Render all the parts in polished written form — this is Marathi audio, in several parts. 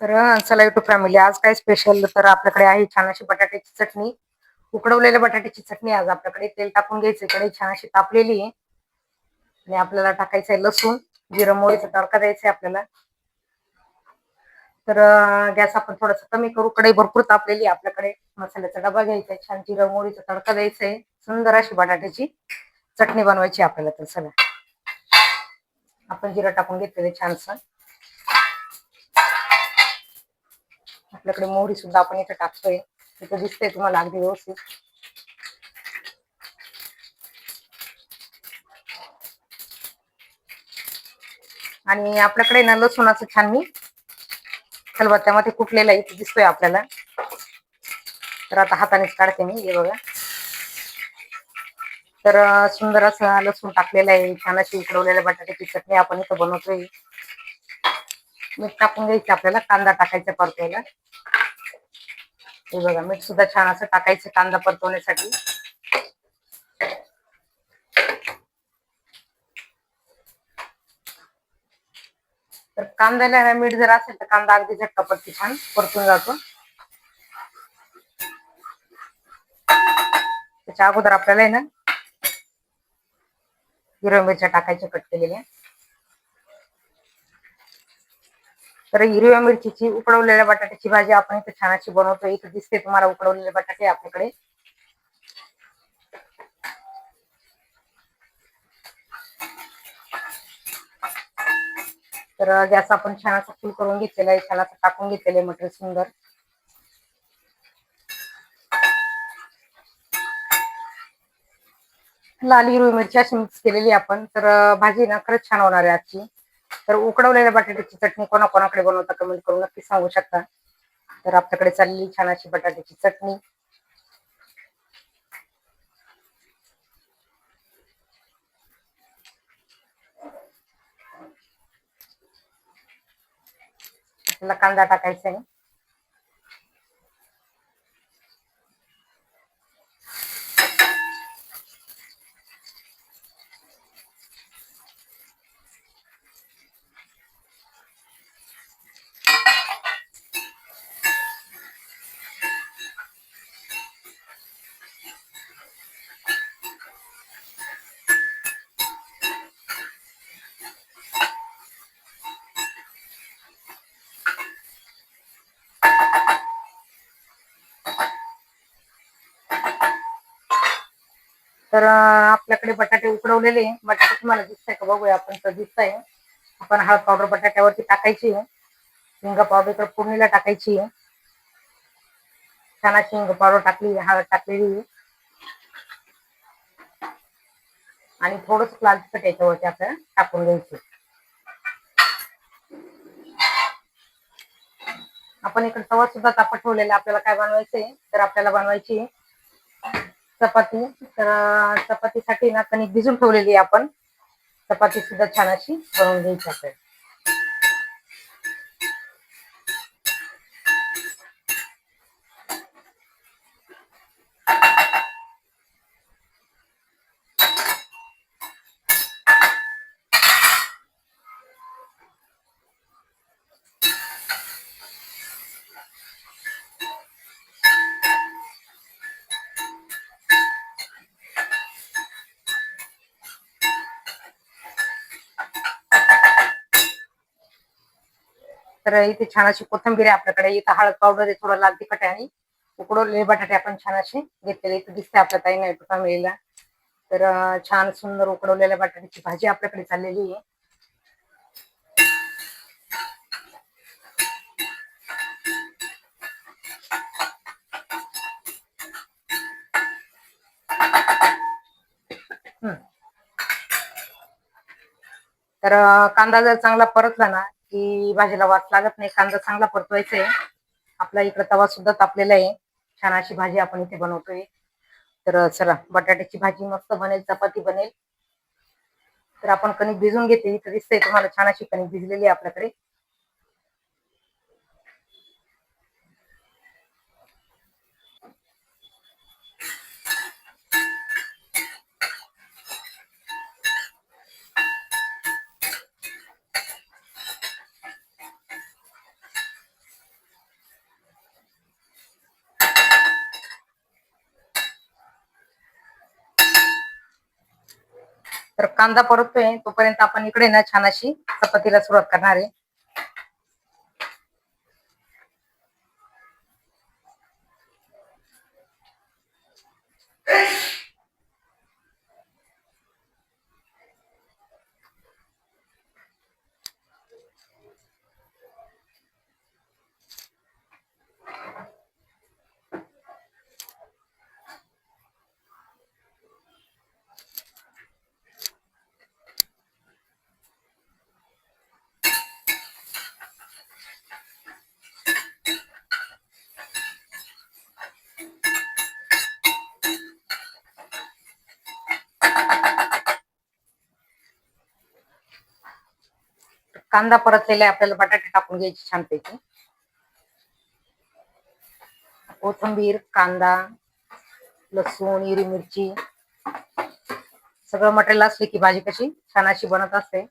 तर चला युट्यूब फॅमिली, आज काय स्पेशल तर आपल्याकडे आहे छान अशी बटाट्याची चटणी. उकडवलेल्या बटाट्याची चटणी आज आपल्याकडे. तेल टाकून घ्यायचं, कढई छान अशी तापलेली आहे आणि आपल्याला टाकायचं आहे लसूण, जिरं मोहरीचा तडका द्यायचा आहे आपल्याला. तर गॅस आपण थोडासा कमी करू. कढई भरपूर तापलेली आहे आपल्याकडे. मसाल्याचा डबा घ्यायचा आहे, छान जिरं मोहरीचा तडका द्यायचा आहे. सुंदर अशी बटाट्याची चटणी बनवायची आपल्याला. तर चला आपण जिरं टाकून घेतलेलं छानसं. आपल्याकडे मोहरी सुद्धा आपण इथे टाकतोय, इथे दिसतंय तुम्हाला अगदी व्यवस्थित. आणि आपल्याकडे ना लसूणाचं छान मी खलबत्त्यामध्ये कुटलेला इथे दिसतोय आपल्याला. तर आता हातानेच काढते मी, हे बघा. तर सुंदर असं लसूण टाकलेलं आहे. छान अशी उकडवलेल्या बटाट्याची चटणी आपण इथं बनवतोय. मीठ टाकून घ्यायचं आपल्याला, कांदा टाकायचा परतायला. हे बघा, मीठ सुद्धा छान असं टाकायचं कांदा परतवण्यासाठी. तर कांद्याला मीठ जर असेल तर कांदा अगदी झटकापट्टी छान परतून जातो. त्याच्या अगोदर आपल्याला आहे ना हिरव्या मिरच्या टाकायच्या कट केलेल्या. तर हिरव्या मिरचीची उकडवलेल्या बटाट्याची भाजी आपण इथे छान अशी बनवतोय. इथे दिसते तुम्हाला उकडवलेले बटाटे आपल्याकडे. तर गॅस आपण छान असं फुल करून घेतलेला आहे, छान असं टाकून घेतलेलं आहे मटेरियल सुंदर. लाल हिरवी मिरची अशी मिक्स केलेली आपण. तर भाजी ना खरंच छान होणार आहे आजची. तर उकडवलेल्या बटाट्याची चटणी कोणाकोणाकडे बनवता कमेंट करून नक्की सांगू शकता. तर आपल्याकडे चाललेली छान अशी बटाट्याची चटणी. आपल्याला कांदा टाकायचा आहे. तर आपल्याकडे बटाटे उकडवलेले. बटाटे तुम्हाला दिसतंय का बघूया आपण. तर दिसतंय. आपण हळद पावडर बटाट्यावरती टाकायची आहे. हिंग पावडर तर फोडणीला टाकायची आहे. छान अशी हिंग पावडर टाकली, हळद टाकलेली आणि थोडंसं लाल तिखट याच्यावरती आपल्याला टाकून घ्यायचं. आपण इकडे तवा सुद्धा तापत ठेवलेला. आपल्याला काय बनवायचंय तर आपल्याला बनवायची चपाती. तर चपातीसाठी ना कणिक भिजून ठेवलेली आपण. चपाती सुद्धा छान अशी बनवून घ्यायची आपल्याला. तर इथे छान अशी कोथिंबीर आहे आपल्याकडे. इथं हळद पावडर आहे, थोडं लाल तिखट आहे आणि उकडवलेले बटाटे आपण छान असे घेतलेले. इथे दिसते आपल्या ताईंना फॅमिलीला. तर छान सुंदर उकडवलेल्या बटाट्याची भाजी आपल्याकडे चाललेली आहे. तर कांदा जर चांगला परतला ना की भाजीला वास लागत नाही. कांदा चांगला परतवायचा आहे. आपला इकडे तवा सुद्धा तापलेला आहे. छान अशी भाजी आपण इथे बनवतोय. तर चला, बटाट्याची भाजी मस्त बनेल, चपाती बनेल. तर आपण कणिक भिजून घेते. इथे दिसतंय तुम्हाला छान अशी कणिक भिजलेली आहे आपल्याकडे. तर कांदा परततोय तोपर्यंत आपण इकडे ना छान अशी चपातीला सुरुवात करणार आहे. कांदा परतलेला आपल्याला बटाटे टाकून घ्यायचे छानपैकी. कोथिंबीर, कांदा, लसूण, हिरवी मिरची सगळं मटेरियल असले की भाजी कशी छान अशी बनत असते.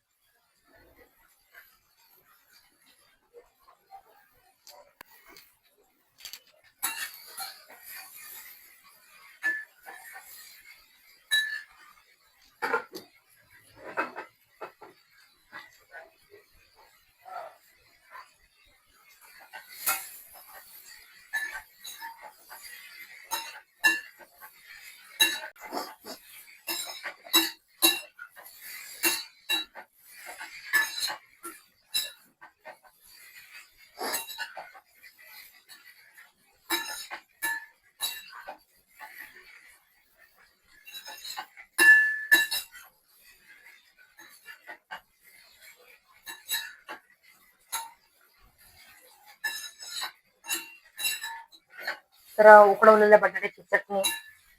तर उकडवलेल्या बटाट्याची चटणी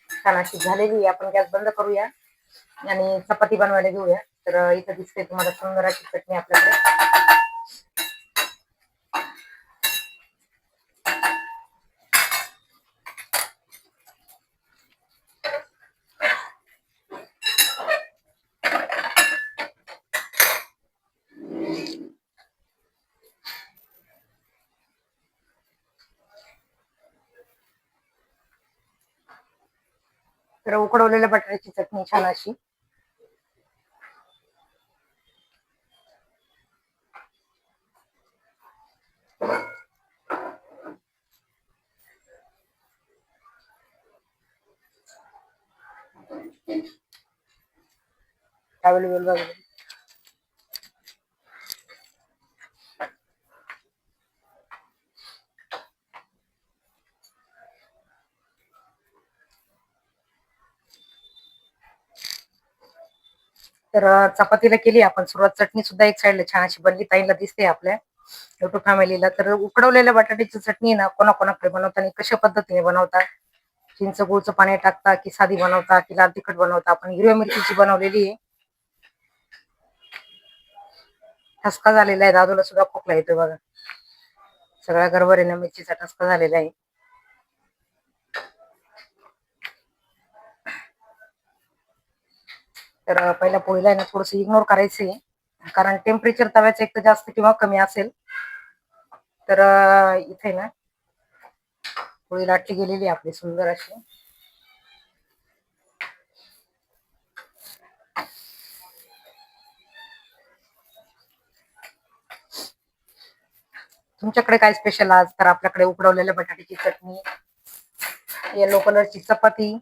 छान अशी झालेली आहे. आपण गॅस बंद करूया आणि चपाती बनवायला घेऊया. तर इथं दिसते तुम्हाला सुंदर अशी चटणी आपल्याकडे. तर उकडवलेल्या बटाट्याची चटणी छान अशी. अवेलेबल बघा. तर चपातीला केली आपण सुरुवात. चटणी सुद्धा एक साईडला छान अशी बनली, ताईला दिसते आपल्या युट्यूब फॅमिलीला. तर उकडवलेल्या बटाट्याची चटणी ना कोणाकोणाकडे बनवताना कशा पद्धतीने बनवतात, चिंच गुळचं पाणी टाकता की साधी बनवता की लाल तिखट बनवता. आपण हिरव्या मिरचीची बनवलेली आहे. ठसका झालेला आहे, दादूला सुद्धा खोकला येतोय बघा. सगळ्या गरबरीने मिरचीचा ठसका झालेला आहे. तर पहिल्या पोळीला ना थोडस इग्नोर करायचंय, कारण टेम्परेचर तव्याचं एक तर जास्त किंवा कमी असेल. तर इथे ना पोळी लाटली गेलेली आपली सुंदर अशी. तुमच्याकडे काय स्पेशल आज? तर आपल्याकडे उकडवलेल्या बटाट्याची चटणी, येलो कलरची चपाती,